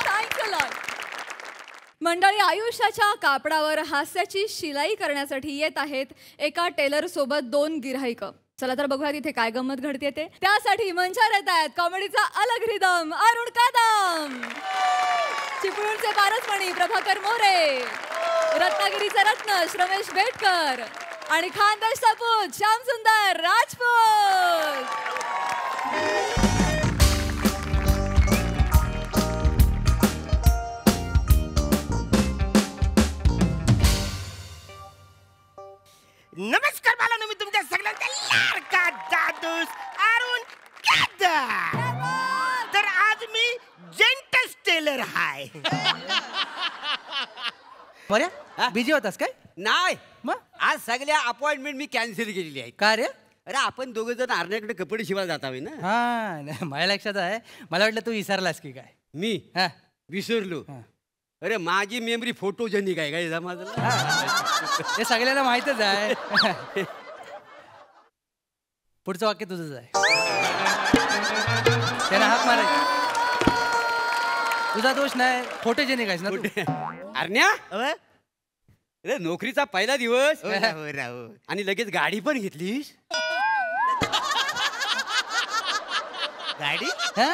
Thanks a lot. मंडळी, आयुष्याच्या कापडावर हास्याची शिलाई करण्यासाठी येत आहेत एका टेलर सोबत 2 गिऱ्हाईकं. चला तर बघूया तिथे काय गंमत घडते ते. त्यासाठी मंचावर येत आहेत कॉमेडीचा अलग रिदम अरुण कदम, चिपळूणचे पारसमणी प्रभाकर मोरे, रत्नागिरीचा रत्न श्रमेश बेटकर आणि खानदेश सपूत श्याम सुंदर राजपूत. नमस्कार बाळांनो, मी तुमच्या सगळ्यांचा लाडका दादूस अरुण कदम. तर आज मी जेंटस टेलर आहे. बऱ्या बिझी होतास काय? नाही मग आज सगळ्या अपॉइंटमेंट मी कॅन्सल केलेली आहे. का रे? अरे आपण दोघं जण आरण्याकडे कपडे शिवायला जात आहोत ना. हा नाही, माझ्या लक्षात आहे. मला वाटलं तू विसरलास की काय. मी हा विसरलो. अरे माझी मेमरी फोटोजेनिक आहे काय माझं. हे सगळ्यांना माहितच आहे. पुढचं वाक्य तुझंच आहे. त्याला हाक मारायची. तुझा दोष नाही, फोटोजेनिक आहेस ना तू. अरण्या अरे नोकरीचा पहिला दिवस आणि लगेच गाडी पण घेतलीस. गाडी हा.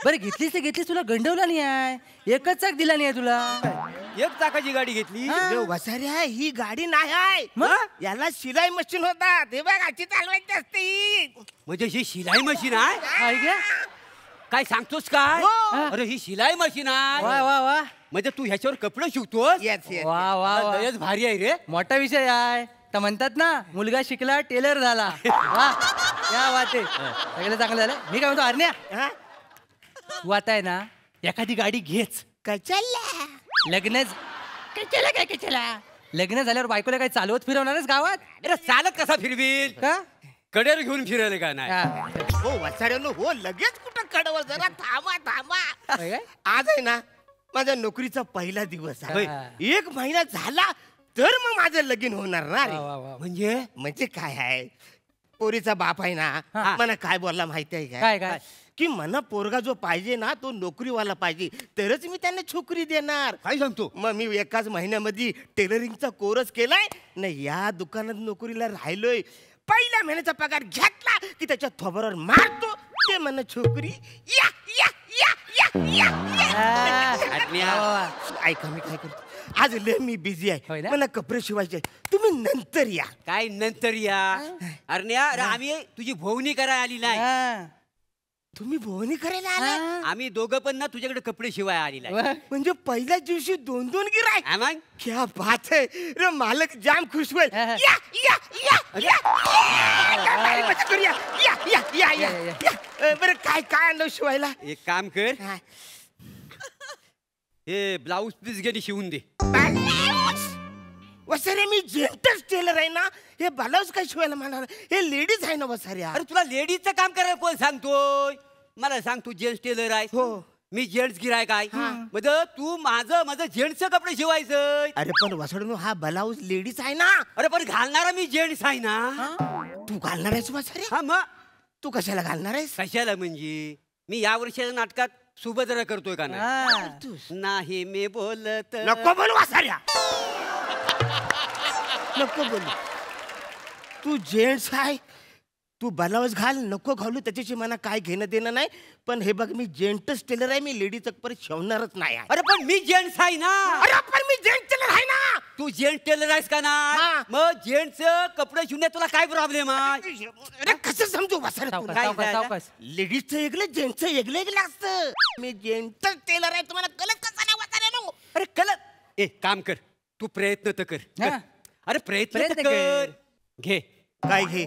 बरं घेतलीस ते घेतलीस, तुला गंडवला नाही आहे, एकच चाक दिला नाही आहे तुला. एक चाकाची गाडी घेतली. वसाऱ्या ही गाडी नाही आहे, याला शिलाई मशीन होता ते बघ अशी चालवायची असते. म्हणजे ही शिलाई मशीन आहे. आहे का? काय सांगतोस काय? हो. अरे ही शिलाई मशीन आहे. वा वा वा म्हणजे तू ह्याच्यावर कपडे शिवतोस. वा वा वा. लयच भारी आहे रे. मोठा विषय आहे. तर म्हणतात ना मुलगा शिकला टेलर झाला. वा क्या बात आहे. सगळं चांगलं झालं. मी काय म्हणतो अरण्या, तू आता आहे ना एखादी गाडी घेच. कशाला लग्न लग्न झाल्यावर बायकोला काय चालवत फिरवणारच गावात? अरे चालत कसा फिरवील? का कडेवर घेऊन फिरायला का नाही? हो वसाऱ्यानो हो लगेच कुठं कडवं, जरा थांबा थांबा. होय काय? आज आहे ना माझ्या नोकरीचा पहिला दिवस आहे. हा. 1 महिना झाला तर मग माझं लगीन होणार ना रे. वा, वा, वा. म्हणजे काय आहे, पोरीचा बाप आहे ना, मला काय बोलला माहिती आहे काय काय? की मला पोरगा जो पाहिजे ना तो नोकरीवाला पाहिजे, तरच मी त्यांना छोकरी देणार. काय सांगतो? मग मी एकाच महिन्यामध्ये टेलरिंगचा कोर्स केलाय ना, या दुकानात नोकरीला राहिलोय. पहिल्या महिन्याचा पगार घेतला की त्याच्या थोबरावर मारतो, ते म्हणा छोकरी या या या या या. ऐका मी काय करतो, आज लय मी बिझी होय आहे, ना? मला कपडे शिवायचे, तुम्ही नंतर या. काय नंतर या? अरण्या अरे आम्ही तुझी भोवणी करायला आली नाही. हा. तुम्ही भोवणी करायला आला? आम्ही दोघं पण ना तुझ्याकडे कपडे शिवाय आली नाही. वा. म्हणजे पहिल्याच दिवशी 2-2 गिराय. हा मग? क्या बात है रे, मालक जाम खुश होईल. हा, हा. या या या या काय भारी मजा करूया. या या या या या, या. या. बरं काय काय आणलं शिवायला? एक काम कर, हा. हे ब्लाऊज पीस गेली शिवून दे. वसारे मी जेंटस टेलर आहे ना, हे ब्लाऊज काय शिवायला म्हणणार, हे लेडीज आहे ना वसाऱ्या. अरे तुला लेडीजचं काम करायला कोण सांगतोय? मला सांग, तू जेंट्स टेलर आहे. हो. मी जेंट्स गिरायक आहे. म्हणजे तू माझं जेंट्सचं कपडे शिवायचं. अरे पण वसाडून हा ब्लाऊज लेडीज आहे ना. अरे पण घालणारा मी जेंट्स आहे ना. तू घालणार आहेस वसाऱ्या? हा मग तू कशाला घालणार आहेस? कशाला म्हणजे मी या वर्षाच्या नाटकात सुभद्रा करतोय का नाही? नाही मी बोलत. नको बोल वसाऱ्या, नको बोलू. तू जेंट्स आहे, तू ब्लाऊज घाल नको घालू, त्याच्याशी मला काय घेणं देणं नाही. पण हे बघ, मी जेंट्स टेलर आहे, मी लेडीज परत शिवणारच नाही आहे. अरे पण मी जेंट्स आहे ना. अरे पण मी जेंट्स टेलर आहे ना. तू जेंट्स टेलर आहेस का नाही? हा. मग जेंट्सचं कपडे शिवण्यात तुला काय प्रॉब्लेम आहे? अरे कसं समजू वसाऱ्या सावकाश, तुला? सावकाश, सावकाश. लेडीजचं वेगळं जेंट्सचं वेगळं असतं. मी जेंट्स टेलर आहे, तुम्हाला कळत कसं नाही वसाऱ्या नो? अरे कलर ए काम कर, तू प्रयत्न तर कर. हा. अरे प्रयत्न प्रयत्न तर कर. घे काय घे?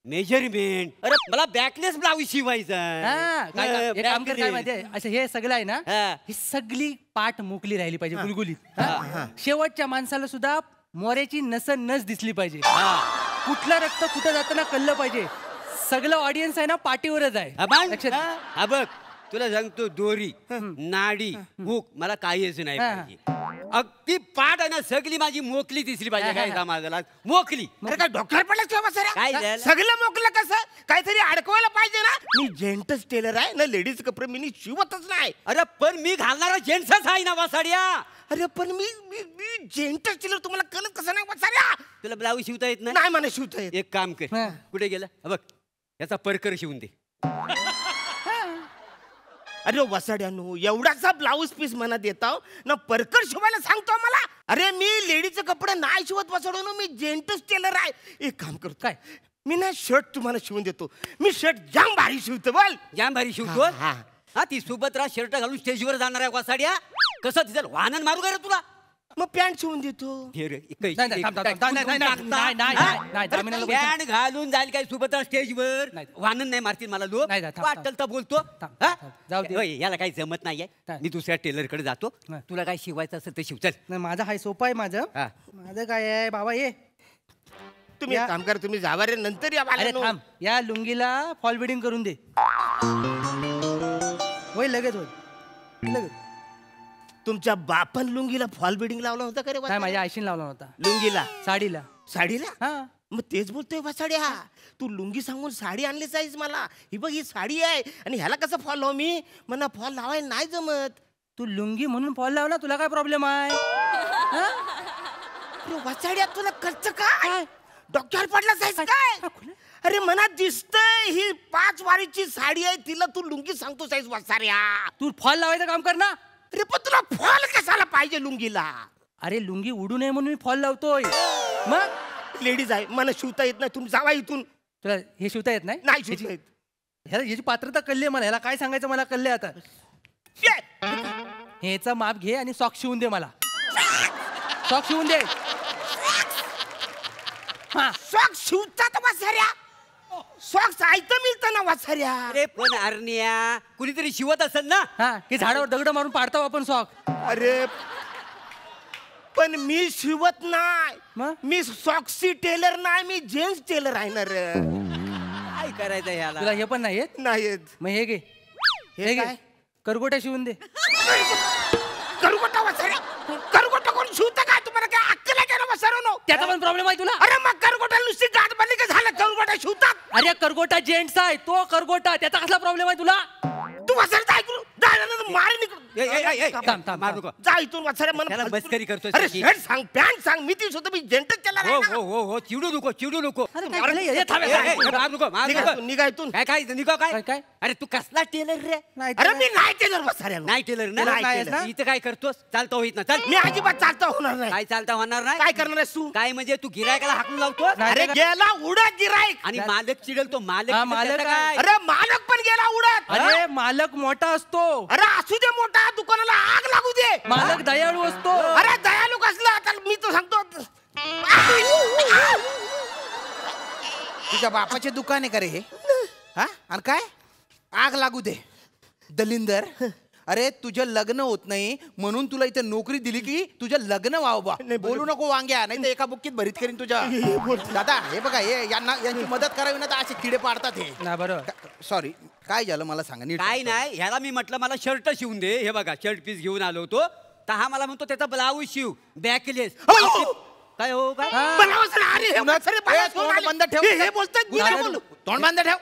मेजरमेंट. अरे मला बॅकलेस ब्लाऊज शिवायचा हा, काय काय- एक काम कर, काय माहितीये, असं हे सगळं आहे ना, हा. ही सगळी पाठ मोकली राहिली पाहिजे, गुलगुलीत. हा? शेवटच्या माणसाला सुद्धा मोऱ्याची नस दिसली पाहिजे. कुठलं रक्त कुठं जाताना कळलं पाहिजे. सगळं ऑडियन्स आहे ना पाठीवरच आहे. लक्षात घे. हा बघ, तुला सांगतो, दोरी नाडी हुक मला काहीच नाही हा. पाहिजे. अगदी पाठ आहे ना सगळी माझी मोकली दिसली पाहिजे. काय कामाला मोकली. अरे काय डॉक्टर पडला किंवा काय वसाऱ्या? झालं? सगळं मोकलं कसं? काहीतरी अडकवायला पाहिजे ना. मी जेंट्स टेलर आहे ना, लेडीज कपडे मी शिवतच नाही. अरे पण मी घालणारा जेंट्सच आहे ना वासाड्या. अरे पण मी मी मी जेंट्स टेलर, तुम्हाला कळत कसं नाही वसाऱ्या? तुला ब्लाऊज शिवता येत नाही? नाही मला शिवता येत. एक काम कर, हा. कुठे गेला? हा बघ, याचा परकर शिवून दे. अरे वसाड्यानो, एवढासा ब्लाऊज पीस मला देता ना, परकर शिवायला सांगतो मला. अरे मी लेडीचे कपडे नाही शिवत वसाड्यानो, मी जेंट्स टेलर आहे. एक काम करतो, काय? मी ना शर्ट तुम्हाला शिवून देतो. मी शर्ट जाम भारी शिवतो बोल. जाम भारी शिवतो. हा, हा. हा ती सुभद्रा शर्ट घालून स्टेजवर जाणार आहे वासाड्या. कसं तिचं वाहन मारू का रे तुला? मग पॅन्ट शिवून देतो. घे रे, नाही, नाही, थांब, थांब, थांब, नाही, नाही, नाही, नाही, नाही, नाही, जामिनाला पैसे पॅन्ट घालून जाईल काय सुभद्रा स्टेजवर? नाही. वाहन नाही मारतील मला लोक. नाही, थांब, वाटल तर बोलतो. थांब, हा? थांब, जाऊ दे. होय, याला काही जमत नाहीये. नाही. मी दुसऱ्या टेलरकडे जातो. नाही. तुला काय शिवायचं असेल ते शिव. चल. नाही, माझं हाय सोपं आहे माझं. हा. माझं काय आहे बाबा, ये तुम्ही एक या. काम करा, तुम्ही जावा रे, नंतर या अरे बाळांनो. थांब, या लुंगीला फॉल बिडिंग करून दे. होईल लगेच, होईल लगेच. तुमच्या बापन लुंगीला फॉल बिडिंग लावला होता का रे नाही, वसाड्या? माझ्या आईशीन लावला होता. लुंगीला, साडीला. साडीला. हा. मग तेच बोलतोय वसाड्या. तू लुंगी सांगून साडी आणलीच आहेस मला. ही बघ ही साडी आहे आणि ह्याला कसं फॉल लावू मी? मला फॉल लावायला नाही जमत. तू लुंगी म्हणून फॉल लावला, तुला काय प्रॉब्लेम आहे? वसाड्या तुला कळतं काय? डॉक्टर पडलाच आहेस काय? अरे मनात दिसतंय ही 5 वारीची साडी आहे, तिला तू लुंगी सांगतोस आहेस वसाड्या. तू फॉल लावायचं काम कर ना. अरे पण तुला फॉल कशाला पाहिजे लुंगीला? अरे लुंगी उडू नये म्हणून मी फॉल लावतोय. मग लेडीज आहे, मला शिवता येत नाही, तुम्ही जावा इथून. तुला हे शिवता येत नाही? नाही शिवता येत. ह्याला याची पात्रता कळली मला. ह्याला काय सांगायचं मला कळले आता. ह्याचा माप घे आणि सॉक शिवून दे मला. सॉक शिवून दे. हा सॉक शिवतात वासाऱ्या. सॉक्स आयतं मिळतं ना वासाऱ्या. अरे पण अरण्या कुणीतरी शिवत असेल ना. हा की झाडावर दगड मारून पाडतो आपण सॉक. अरे पण मी शिवत नाही. मग? मी सॉक्सी टेलर नाही, मी जेंट्स टेलर आहे ना रे. काय करायचं ह्याला? तुला हे पण नाही येत? नाही येत. मग हे घे. हे घे करगोट्या शिवून दे. करगोटा वसाऱ्या. करगोटा कोण शिवतं काय? तुम्हाला काय अक्कल आहे का वसारो? त्याचा पण प्रॉब्लेम आहे तुला? अरे मग करगोटा नुसती गाठ बांधली का झालं? करगोटा शिवतात. अरे करगोटा जेंट्स आहे, तो करगोटा. त्याचा कसला प्रॉब्लेम आहे तुला? तू वसाऱ्याचं ऐकून मारी निघून थांब, थांब, मार नको. जा इथून वाचायला त्याला मला मस्करी करतोय अरे सारखी. शर्ट सांग, पॅन्ट सांग. मी ती स्वतः मी जेंटच त्याला हो हो हो हो चिडू नको चिडू नको. अरे काय झालं? हे थांब, ए, हे थांब. ए, ए, मार नको मार नको. निघा इथून. काय काय निघा काय काय, काय? अरे तू कसला टेलर रे? नाही, अरे मी नाही टेलर वसाऱ्या. नाही टेलर ना. नाही काय टेलर. ना? इथं काय करतोस? चालतो होईत ना. चल मी अजिबात चालता होणार नाही. काय चालता होणार नाही. काय करणार आहेस तू? काय म्हणजे तू गिरायकाला हाकून लावतो अरे गेला उडत गिराईक. आणि मालक चिडेल तो मालक हा, चिडेल मालक त्याचं काय? अरे मालक पण गेला उडत. अरे मालक मोठा असतो, अरे असू दे मोठा, दुकानाला आग लागू दे. मालक दयाळू असतो. अरे दयालू कसला? आता मी तर सांगतो. तुझ्या बापाचे दुकान आहे का रे हे? हा आणि काय आग लागू दे दलिंदर. अरे तुझं लग्न होत नाही म्हणून तुला इथे नोकरी दिली की तुझं लग्न व्हावं बा. बोलू नको वांग्या, नाही तर एका बुक्कीत भरीत करीन तुझ्या. दादा हे बघा, हे यांची मदत करावी ना तर असे किडे पाडतात हे. ना बरोबर. सॉरी, काय झालं मला सांगा नीट. काय नाही ह्याला मी म्हटलं मला शर्ट शिवून दे. हे बघा शर्ट पीस घेऊन आलो होतो तर हा मला म्हणतो त्याचा ब्लाऊज शिव बॅकलेस. काय हो काय तोंड बंद ठेव. हे बोलतात तोंड बंद ठेव.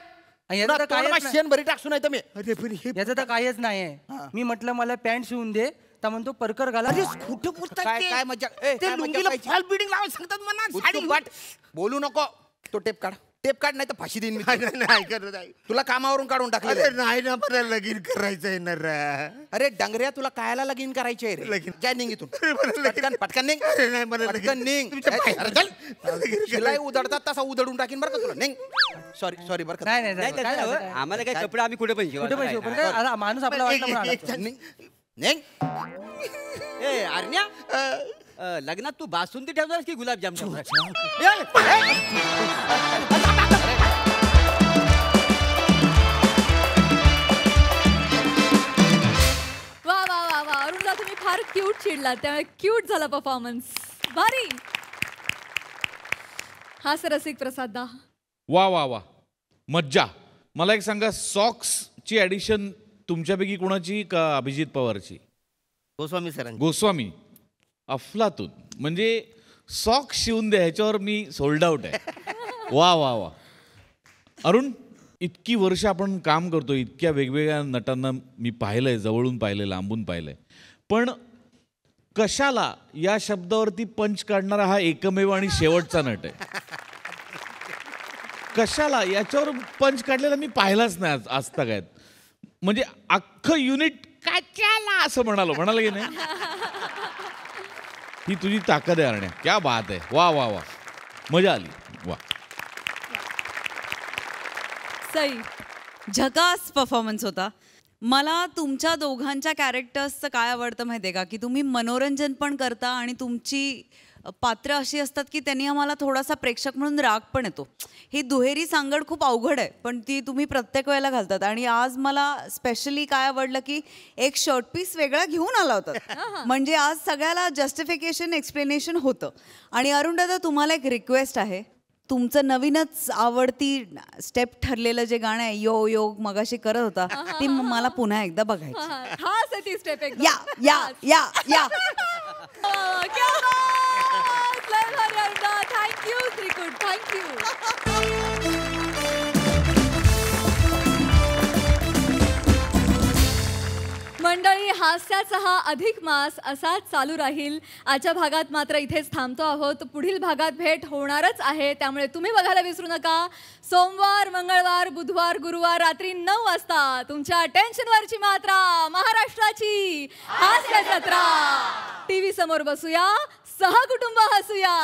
याचं तर काहीच नाही. शेण भरी टाकसून आहे तर मी. अरे पण हे याचं तर काहीच नाहीये. मी म्हटलं मला पॅन्ट शिवून दे तर म्हणतो परकर घाला. कुठं बोलतात काय ते? काय मजा ते लुंगीला फॉल बिल्डिंग लावायला सांगतात मला. साडी बोलू नको. तो टेप काढ, टेप काढ, नाही तर फाशी देईन मी. नाही करत आहे. तुला कामावरून काढून अरे टाकलं. नाही ना, मला लगीन करायचंय ना रे. अरे डंगऱ्या, तुला कायला लगीन करायचे रे? लगीन. काय निघ इथून. मला लगीन- पटकन पटकन निघ. अरे नाही, मला पटकन निघ. अरे चल. शिलाई उधडतात तसा उधडून टाकीन बरं का तुला. निघ. सॉरी बरं का. नाही नाही नाही काय त्याचं झालं? हो, आम्हाला काय कपडे आम्ही कुठे पण शिवू. कुठे पैसे पण काय? अरे, माणूस आपला वाटला म्हणून आला. निघ. निघ. ए अरण्या लग्नात तू बासुंदी ठेवणार की गुलाबजाम ठेवणार? वा वा वा वा अरुणदा, तुम्ही फार क्यूट चिडलात, त्यामुळे क्यूट झाला परफॉर्मन्स. भारी. हास्यरसिक प्रसाद दा. वा वा वा मज्जा. मला एक सांगा, सॉक्सची ॲडिशन तुमच्यापैकी कोणाची का अभिजित पवारची? गोस्वामी सर. गोस्वामी. अफलातून. म्हणजे सॉक्स शिवून द्या ह्याच्यावर मी सोल्ड आउट आहे. वा वा वा. अरुण, इतकी वर्ष आपण काम करतो, इतक्या वेगवेगळ्या नटांना मी पाहिलंय, जवळून पाहिलंय, लांबून पाहिलंय, पण कशाला या शब्दावरती पंच काढणारा हा एकमेव आणि शेवटचा नट आहे. कशाला याच्यावर पंच काढलेला मी पाहिलाच नाही आजतागायत. म्हणजे अख्खं युनिट कशाला असं म्हणालं की नाही. ही तुझी ताकद आहे अरण्या. क्या बात आहे. वा वा वा मजा आली. वा. सई. झकास परफॉर्मन्स होता. मला तुमच्या दोघांच्या कॅरेक्टर्सचं काय आवडतं माहिती आहे का, की तुम्ही मनोरंजन पण करता आणि तुमची पात्र अशी असतात की त्यांनी आम्हाला थोडासा प्रेक्षक म्हणून राग पण येतो. ही दुहेरी सांगड खूप अवघड आहे, पण ती तुम्ही प्रत्येक वेळेला घालतात. आणि आज मला स्पेशली काय आवडलं की एक शर्ट पीस वेगळा घेऊन आला होता. म्हणजे आज सगळ्याला जस्टिफिकेशन एक्सप्लेनेशन होतं. आणि अरुण दादा, तुम्हाला एक रिक्वेस्ट आहे. तुमचं नवीनच आवडती स्टेप ठरलेलं जे गाणं आहे, यो योग मगाशी करत होता, ती मला पुन्हा एकदा बघायची. खास आहे ती स्टेप एकदम. या या या या. थँक्यू. Thank you Shrikut, thank you. मंडळी, हास्याचा हा अधिक मास असाच चालू राहील. आजच्या भागात मात्र इथेच थांबतो आहोत. पुढील भागात भेट होणारच आहे, त्यामुळे तुम्ही बघायला विसरू नका. सोमवार, मंगळवार, बुधवार, गुरुवार रात्री 9 वाजता तुमच्या टेन्शनवरची मात्रा, महाराष्ट्राची हास्य जत्रा. टीव्ही समोर बसूया, सहकुटुंब हसूया.